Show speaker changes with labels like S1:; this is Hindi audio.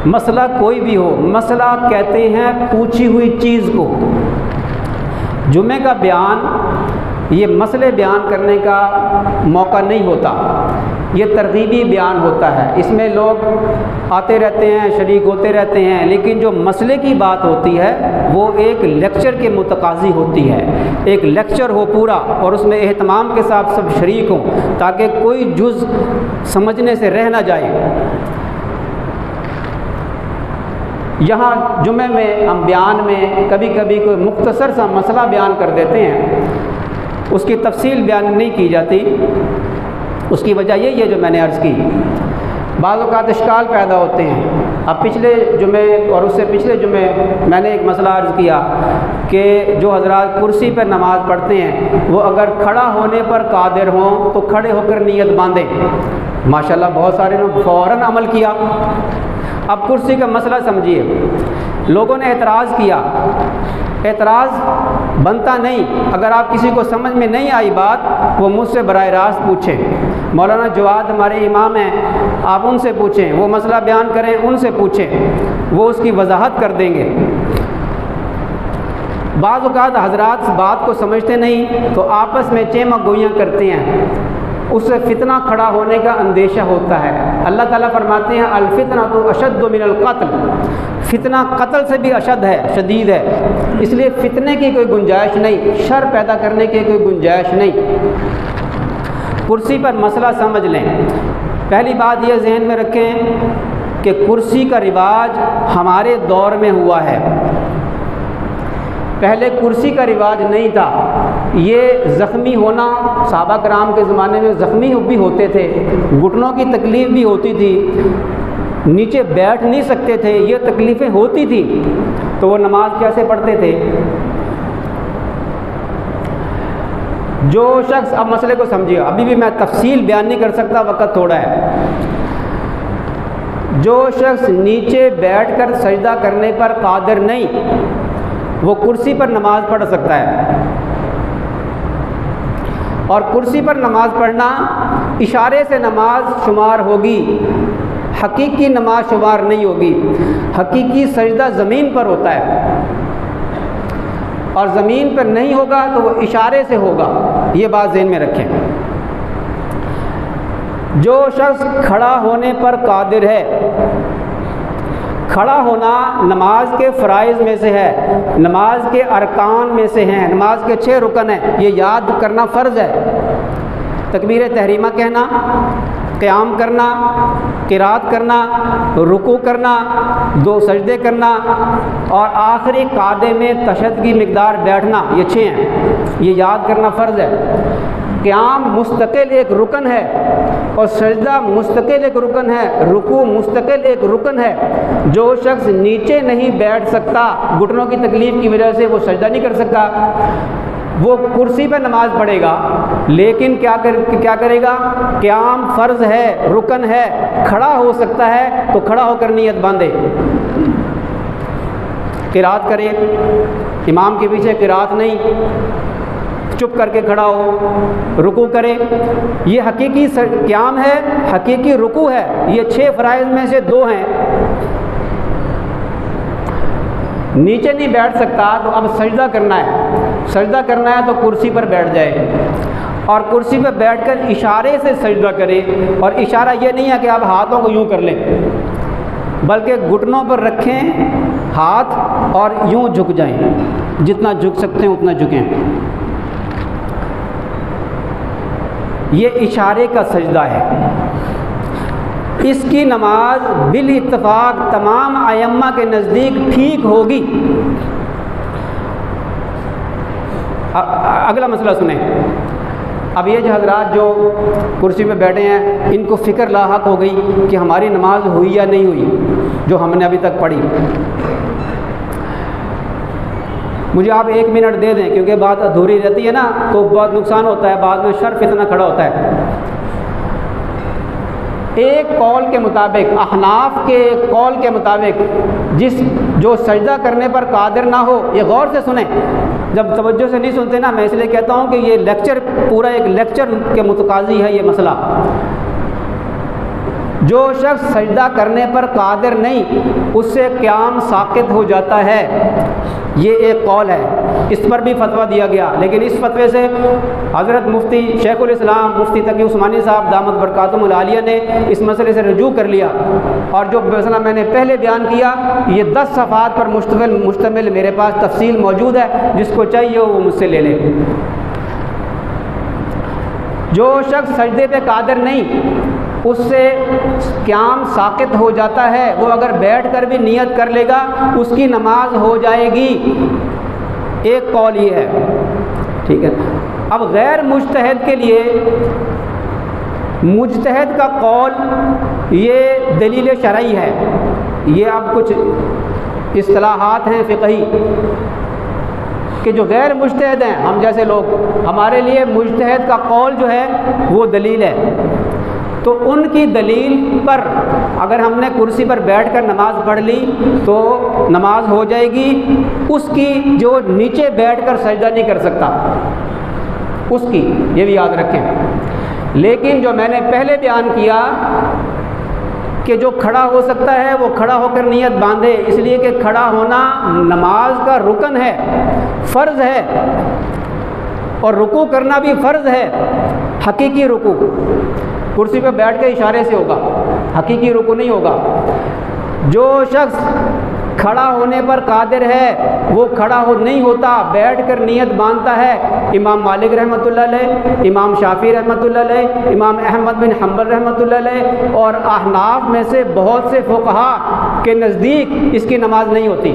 S1: मसला कोई भी हो, मसला कहते हैं पूछी हुई चीज़ को। जुमे का बयान ये मसले बयान करने का मौका नहीं होता, ये तरगीबी बयान होता है। इसमें लोग आते रहते हैं, शरीक होते रहते हैं, लेकिन जो मसले की बात होती है वो एक लेक्चर के मुतकाज़ी होती है। एक लेक्चर हो पूरा और उसमें एहतमाम के साथ सब शरीक हों, ताकि कोई जुज़ समझने से रह ना जाए। यहाँ जुमे में हम बयान में कभी कभी कोई मुख्तसर सा मसला बयान कर देते हैं, उसकी तफसील बयान नहीं की जाती। उसकी वजह यही है जो मैंने अर्ज़ की, बाज़ औक़ात इश्काल पैदा होते हैं। अब पिछले जुमे और उससे पिछले जुमे मैंने एक मसला अर्ज़ किया कि जो हज़रात कुर्सी पर नमाज़ पढ़ते हैं वो अगर खड़ा होने पर कादिर हों तो खड़े होकर नियत बांधें। माशाल्लाह बहुत सारे लोग फ़ौरन अमल किया। अब कुर्सी का मसला समझिए, लोगों ने एतराज़ किया। एतराज़ बनता नहीं, अगर आप किसी को समझ में नहीं आई बात वो मुझसे बराह रास्त पूछें। मौलाना जवाद हमारे इमाम हैं, आप उनसे पूछें, वो मसला बयान करें, उनसे पूछें, वो उसकी वजाहत कर देंगे। बाज़ औक़ात हज़रात बात को समझते नहीं तो आपस में चेमक गोइयाँ करते हैं, उससे फितना खड़ा होने का अंदेशा होता है। अल्लाह ताला फरमाते हैं अल फितना तो अशद्दु मिनल क़त्ल, फितना कत्ल से भी अशद है, शदीद है। इसलिए फितने की कोई गुंजाइश नहीं, शर पैदा करने की कोई गुंजाइश नहीं। कुर्सी पर मसला समझ लें। पहली बात यह जहन में रखें कि कुर्सी का रिवाज हमारे दौर में हुआ है, पहले कुर्सी का रिवाज नहीं था। ये ज़ख्मी होना, सहाबा कराम के ज़माने में ज़ख्मी भी होते थे, घुटनों की तकलीफ़ भी होती थी, नीचे बैठ नहीं सकते थे, ये तकलीफ़ें होती थी, तो वो नमाज कैसे पढ़ते थे? जो शख्स, अब मसले को समझिए, अभी भी मैं तफसील बयान नहीं कर सकता, वक़्त थोड़ा है। जो शख्स नीचे बैठकर सजदा करने पर कादिर नहीं, वो कुर्सी पर नमाज पढ़ सकता है। और कुर्सी पर नमाज पढ़ना इशारे से नमाज शुमार होगी, हकीकी नमाज शुमार नहीं होगी। हकीकी सजदा ज़मीन पर होता है और ज़मीन पर नहीं होगा तो वो इशारे से होगा, ये बात ज़हन में रखें। जो शख्स खड़ा होने पर कादिर है, खड़ा होना नमाज के फ़राइज़ में से है, नमाज के अरकान में से हैं, नमाज के 6 रुकन हैं, ये याद करना फ़र्ज़ है। तकबीर तहरीमा कहना, क़याम करना, क़िरात करना, रुकू करना, 2 सजदे करना और आखिरी कादे में तशद्दुद की मिक़दार बैठना, ये 6 हैं, ये याद करना फ़र्ज़ है। क़याम मुस्तक़िल एक रुकन है और सजदा मुस्तक़िल एक रुकन है, रुकू मुस्तक़िल एक रुकन है। जो शख्स नीचे नहीं बैठ सकता, घुटनों की तकलीफ़ की वजह से वो सजदा नहीं कर सकता, वो कुर्सी पर नमाज पढ़ेगा, लेकिन क्या करेगा? क़याम फ़र्ज़ है, रुकन है, खड़ा हो सकता है तो खड़ा होकर नियत बांधे, क़िरात करे, इमाम के पीछे क़िरात नहीं, चुप करके खड़ा हो, रुकू करे। ये हकीकी क़याम है, हकीकी रुकू है। ये 6 फ़राइज़ में से 2 हैं। नीचे नहीं बैठ सकता तो अब सजदा करना है, सजदा करना है तो कुर्सी पर बैठ जाए और कुर्सी पर बैठकर इशारे से सजदा करे। और इशारा ये नहीं है कि आप हाथों को यूँ कर लें, बल्कि घुटनों पर रखें हाथ और यूँ झुक जाएं, जितना झुक सकते हैं उतना झुकें। ये इशारे का सजदा है। इसकी नमाज बिल इत्तफाक तमाम अयम्मा के नज़दीक ठीक होगी। अगला मसला सुने। अब ये जो हज़रात जो कुर्सी पे बैठे हैं, इनको फ़िक्र लाहक हो गई कि हमारी नमाज हुई या नहीं हुई जो हमने अभी तक पढ़ी। मुझे आप 1 मिनट दे दें, क्योंकि बात अधूरी रहती है ना तो बहुत नुकसान होता है, बाद में शर फितना खड़ा होता है। एक कौल के मुताबिक, अहनाफ के कौल के मुताबिक, जो सजदा करने पर कादिर ना हो, ये गौर से सुने, जब तवज्जो से नहीं सुनते ना, मैं इसलिए कहता हूँ कि ये लेक्चर पूरा एक लेक्चर के मुतकाज़ी है ये मसला। जो शख्स सजदा करने पर कादिर नहीं उससे क़याम साक़ित हो जाता है, ये एक कौल है। इस पर भी फतवा दिया गया, लेकिन इस फतवे से हज़रत मुफ्ती शेखुल इस्लाम मुफ्ती तकी उस्मानी साहब दामत बरकातुहुल आलिया ने इस मसले से रजू कर लिया। और जो मसला मैंने पहले बयान किया, ये 10 सफ़हात पर मुश्तमिल मेरे पास तफसील मौजूद है, जिसको चाहिए वो मुझसे ले ले। जो शख्स सजदे पे कादिर नहीं उससे क़याम साक़ित हो जाता है, वो अगर बैठ कर भी नियत कर लेगा उसकी नमाज हो जाएगी। एक कौल ये है, ठीक है। अब गैर मुज्तहिद के लिए मुज्तहिद का कौल ये दलील शरई है। ये अब कुछ इस्तिलाहात हैं फ़िक़ही कि जो गैर मुज्तहिद हैं, हम जैसे लोग, हमारे लिए मुज्तहिद का कौल जो है वो दलील है। तो उनकी दलील पर अगर हमने कुर्सी पर बैठकर नमाज पढ़ ली तो नमाज हो जाएगी। उसकी जो नीचे बैठकर सजदा नहीं कर सकता उसकी, ये भी याद रखें। लेकिन जो मैंने पहले बयान किया कि जो खड़ा हो सकता है वो खड़ा होकर नियत बांधे, इसलिए कि खड़ा होना नमाज का रुकन है, फ़र्ज़ है, और रुकू करना भी फ़र्ज़ है। हकीकी रुकू कुर्सी पर बैठ के इशारे से होगा, हकीकी रुकू नहीं होगा। जो शख्स खड़ा होने पर कादिर है वो खड़ा हो नहीं होता, बैठकर नियत बांधता है। इमाम मालिक रहमतुल्लाह अलैह, इमाम शाफी रहमतुल्लाह अलैह, इमाम अहमद बिन हम्बल रहमतुल्लाह अलैह और अहनाफ में से बहुत से फुक़हा के नज़दीक इसकी नमाज नहीं होती।